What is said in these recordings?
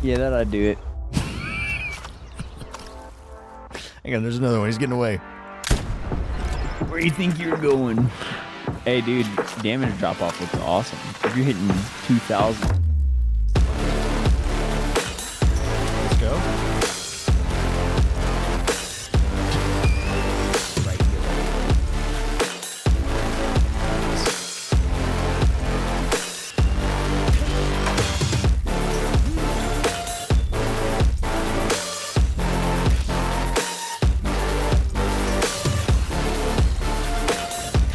Yeah, that I'd do it. Hang on, there's another one. He's getting away. Where do you think you're going? Hey, dude, damage drop off looks awesome. If you're hitting 2,000. Let's go. Right here.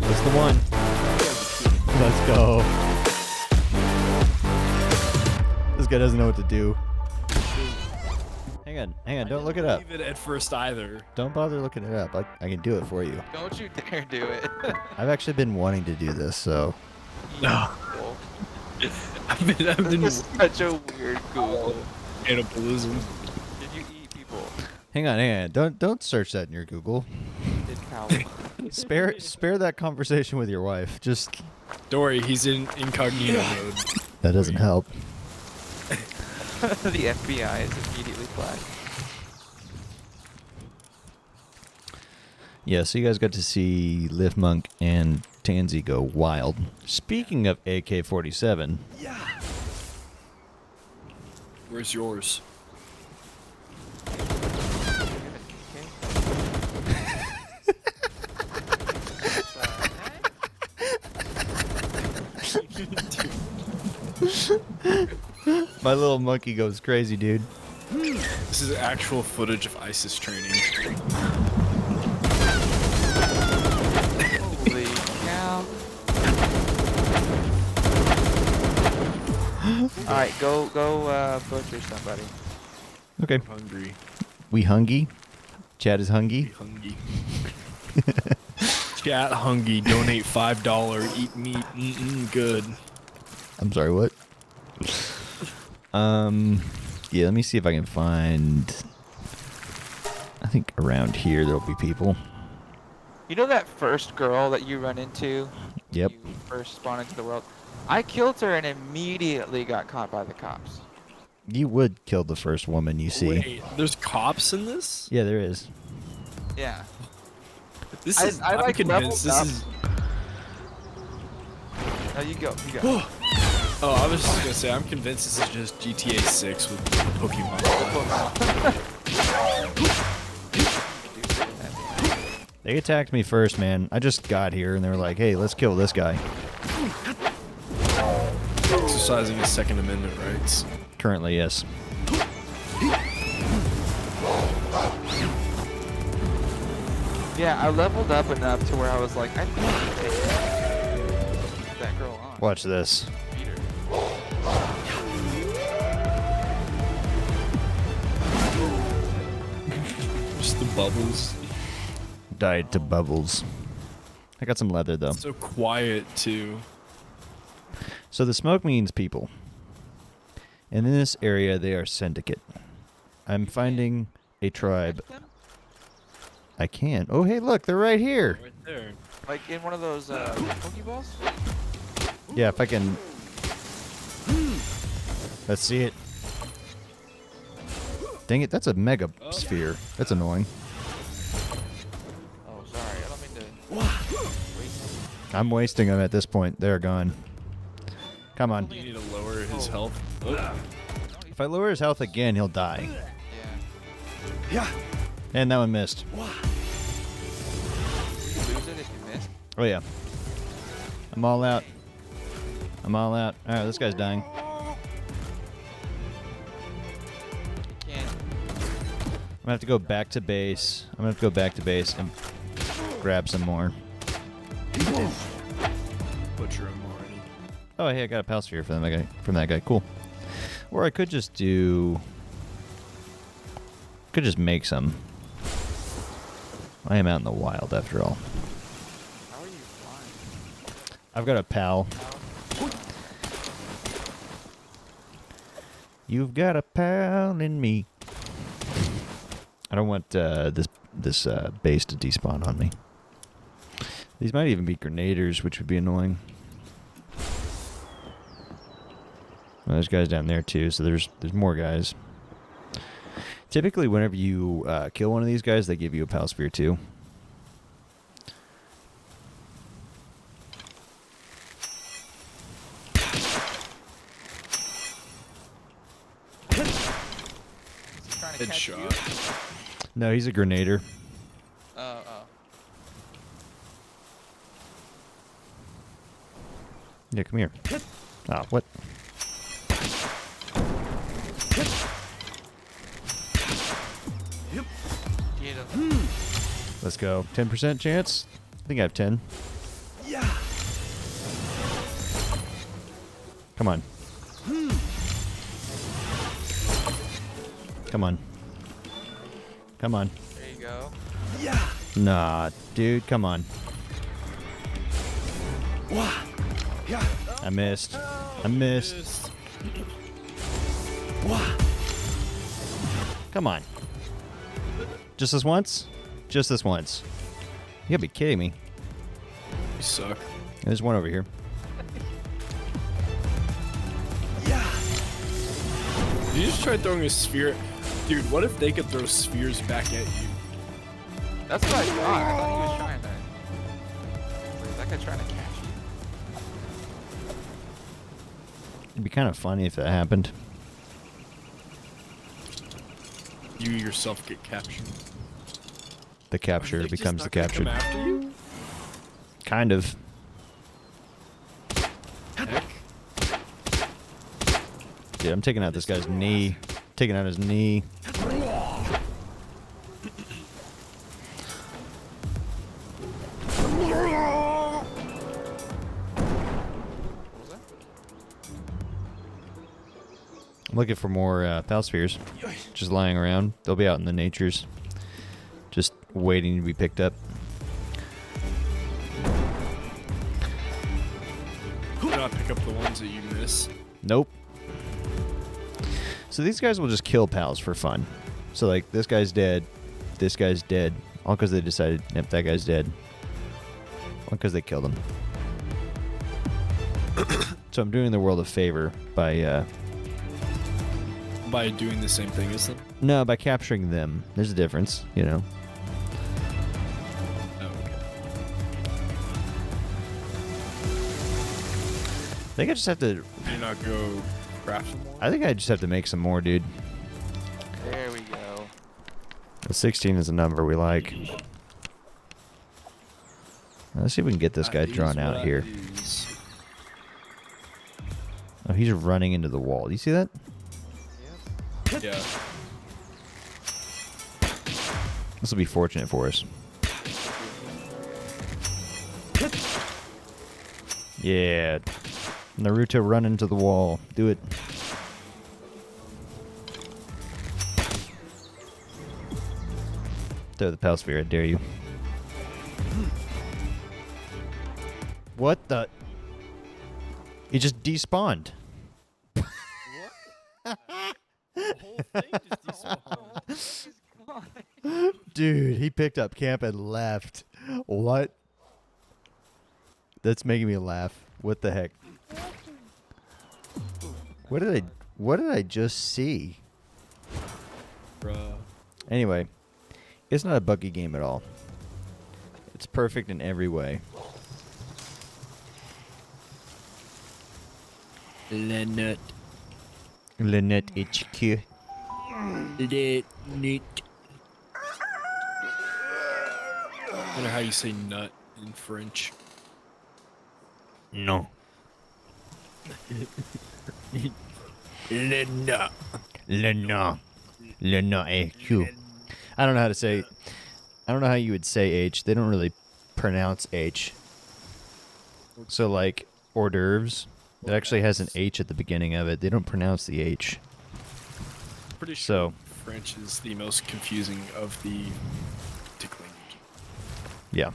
That's the one. Let's go. This guy doesn't know what to do. Hang on, don't look it up. Leave it at first either. Don't bother looking it up. I can do it for you. Don't you dare do it. I've actually been wanting to do this, so. No. I've been This is such a weird Google. cannibalism. Did you eat people? Hang on. Don't search that in your Google. Did Palworld? Spare that conversation with your wife. Just Don't worry, he's in incognito mode. that doesn't help. The FBI is immediately flagged. Yeah, so you guys got to see Lift Monk and Tansy go wild. Speaking of AK-47, Where's yours? my little monkey goes crazy, dude. This is actual footage of ISIS training. Holy cow. Alright, go butcher somebody. Okay. Hungry. We hungry? Chad is hungry? Hungry. Chat hungry. Donate $5. Eat meat. Good. I'm sorry, what? Yeah, let me see if I can find... I think around here there'll be people. You know that first girl that you run into? Yep. You first spawn into the world? I killed her and immediately got caught by the cops. You would kill the first woman you see. Wait, there's cops in this? Yeah, there is. Yeah. This is. I I'm like convinced leveled this up. is. No, you go. Oh, I was just gonna say, I'm convinced this is just GTA 6 with Pokemon. They attacked me first, man. I just got here and they were like, hey, let's kill this guy. Exercising his Second Amendment rights. Currently, yes. Yeah, I leveled up enough to where I was like, I think I can take that girl on. Watch this. Beat her. Just the bubbles. Died to bubbles. I got some leather, though. So quiet, too. So the smoke means people. And in this area, they are syndicate. I'm finding a tribe. Catch them? I can. Oh, hey, look, they're right here. Right there. Like in one of those Pokeballs? Yeah, if I can. Let's see it. Dang it, that's a mega sphere. That's annoying. Oh, sorry. I don't mean to waste it. I'm wasting them at this point. They're gone. Come on. You need to lower his health. If I lower his health again, he'll die. Yeah. And that one missed. You lose it if you miss. Oh, yeah. I'm all out. I'm all out. Alright, this guy's dying. You can't. I'm gonna have to go back to base. I'm gonna have to go back to base and grab some more. Butcher him already. Oh, hey, I got a pal sphere from that guy. Cool. Or I could just do... Could just make some. I am out in the wild after all. How are you flying? I've got a pal. You've got a pal in me. I don't want this base to despawn on me. These might even be grenaders, which would be annoying. Well, there's guys down there too, so there's more guys. Typically, whenever you kill one of these guys, they give you a pal spear too. Trying to catch you? Headshot. No, he's a grenader. Oh. Yeah, come here. Oh, what? Get him. Let's go. 10% chance? I think I have 10. Yeah. Come on. Come on. Come on. There you go. Yeah. Nah, dude, come on. Wah. Yeah. I missed. I missed. Wah. Come on. Just this once? Just this once. You gotta be kidding me. You suck. There's one over here. Yeah. Did you just try throwing a sphere? Dude, what if they could throw spheres back at you? That's what I thought. I thought he was trying that. Is that guy trying to catch you? It'd be kind of funny if that happened. You yourself get captured. The capture Are they just becomes the not gonna captured. come after you? Kind of. Heck. Dude, I'm taking out this guy's knee. Taking out his knee. What was that? I'm looking for more pal spheres. Just lying around. They'll be out in the natures. Just waiting to be picked up. Do not pick up the ones that you miss. Nope. So these guys will just kill pals for fun. So like, this guy's dead. This guy's dead. All because they decided, yep, that guy's dead. All because they killed him. So I'm doing the world a favor by By doing the same thing as them? no, by capturing them. There's a difference, you know. Oh, okay. I think I just have to. Do you not go craft them all? I think I just have to make some more, dude. There we go. The 16 is a number we like. Let's see if we can get this guy That drawn is out what here. it is. Oh, he's running into the wall. Do you see that? Yeah. This will be fortunate for us. Yeah. Naruto run into the wall. Do it. Throw the pal sphere, I dare you. What the? He just despawned. The whole thing just despawned. Dude, he picked up camp and left. What? That's making me laugh. What the heck? What did I just see? Bruh. Anyway, it's not a buggy game at all. It's perfect in every way. Lynette. Lynette HQ. Lynette. I wonder how you say nut in French. No. Lynette. Lynette. Lynette HQ. I don't know how to say. I don't know how you would say H. They don't really pronounce H. So like hors d'oeuvres, it actually has an H at the beginning of it. They don't pronounce the H. Pretty sure So French is the most confusing of the tickling. yeah.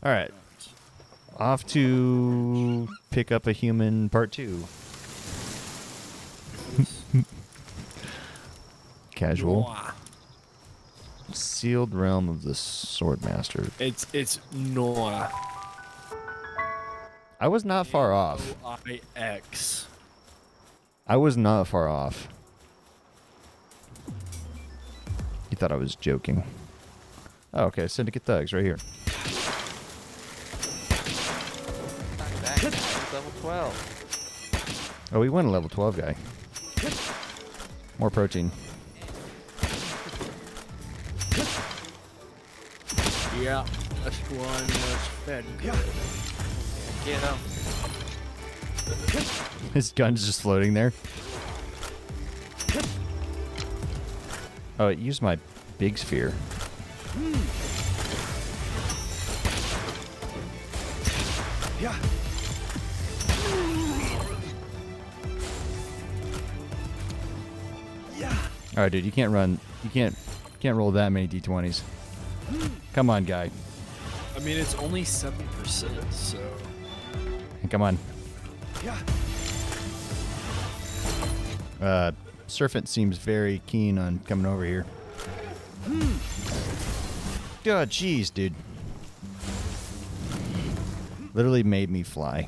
All right. Off to pick up a human part 2. Casual. Noah. Sealed realm of the Swordmaster. It's Noah. I I was not far off. AOIX. I was not far off. You thought I was joking. Oh, okay. Syndicate Thugs right here. Knock back. He's level 12. Oh, we won a level 12 guy. More protein. Yeah, that's one that's fed good. Get him. His gun's just floating there. Oh, it used my big sphere. Yeah. All right, dude, you can't run. You can't roll that many d20s. Come on, guy. I mean, it's only 7%, so. Come on. Yeah. Serpent seems very keen on coming over here. Oh, jeez, dude. Literally made me fly.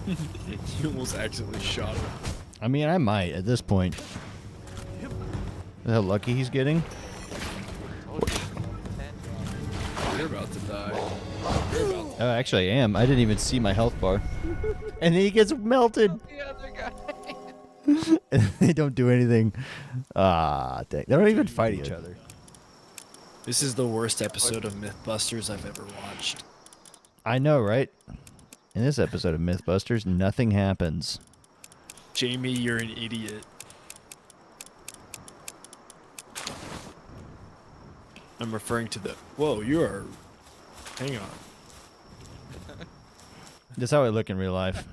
You almost accidentally shot him. I mean, I might at this point. How lucky he's getting. You're about to die. You're about to Oh, actually, I am. I didn't even see my health bar. And then he gets melted. The other guy. And they don't do anything. Ah, dang. They don't even fight each other. This is the worst episode of Mythbusters I've ever watched. I know, right? In this episode of Mythbusters, nothing happens. Jamie, you're an idiot. I'm referring to the... Whoa, you are... Hang on. That's how I look in real life.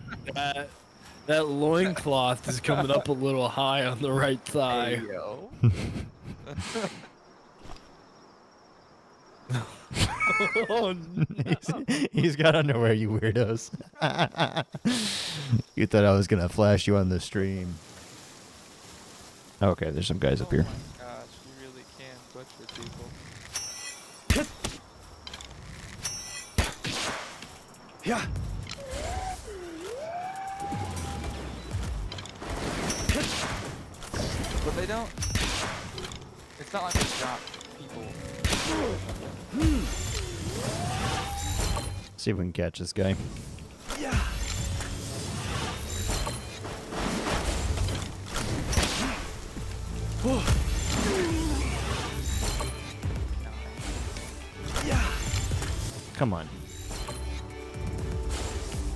That loincloth is coming up a little high on the right thigh. Hey, yo. Oh, no. He's got underwear, you weirdos. You thought I was going to flash you on the stream. Okay, there's some guys up here. Oh my gosh, you really can butcher people. Yeah. But they don't. It's not like they drop people. See if we can catch this guy. Yeah. Yeah. Come on.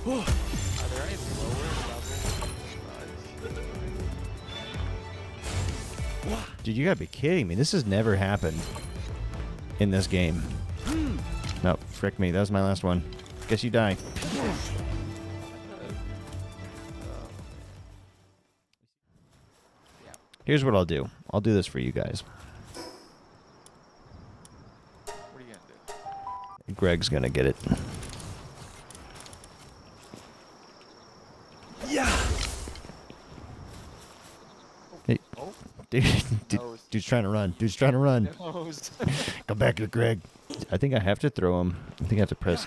Are there any lower levels? Dude, you gotta be kidding me. This has never happened in this game. No, frick me. That was my last one. Guess you die. Here's what I'll do. I'll do this for you guys. What are you gonna do? Greg's gonna get it. Yeah. Hey, Oh, dude's trying to run. Dude's trying to run. nose. Come back here, Greg. I think I have to throw him. I think I have to press.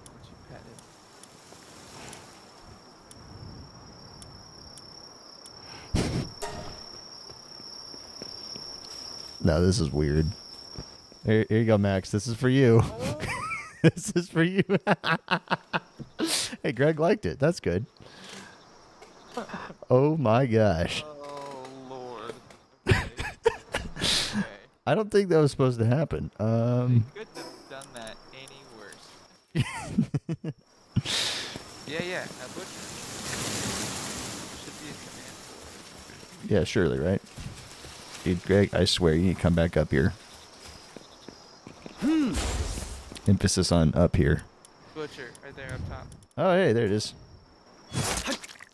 What you petted? No, this is weird. Here you go, Max. This is for you. This is for you. Hey, Greg liked it. That's good. Oh my gosh. Oh lord. Okay. Okay. I don't think that was supposed to happen. You couldn't have done that any worse. Yeah, a butcher. Should be a command. Yeah, surely, right? Dude, Greg, I swear you need to come back up here. Emphasis on up here. Butcher, right there up top. Oh, hey, there it is.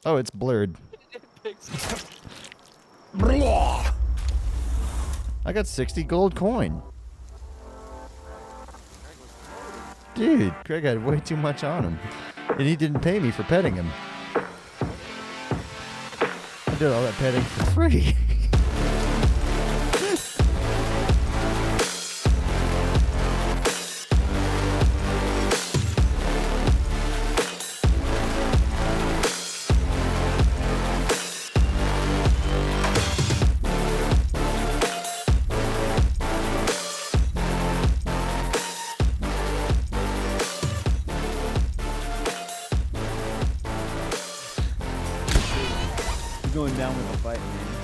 Oh, it's blurred. It picks up. I got 60 gold coin. Dude, Craig had way too much on him. And he didn't pay me for petting him. I did all that petting for free. You're going down with the fight, man.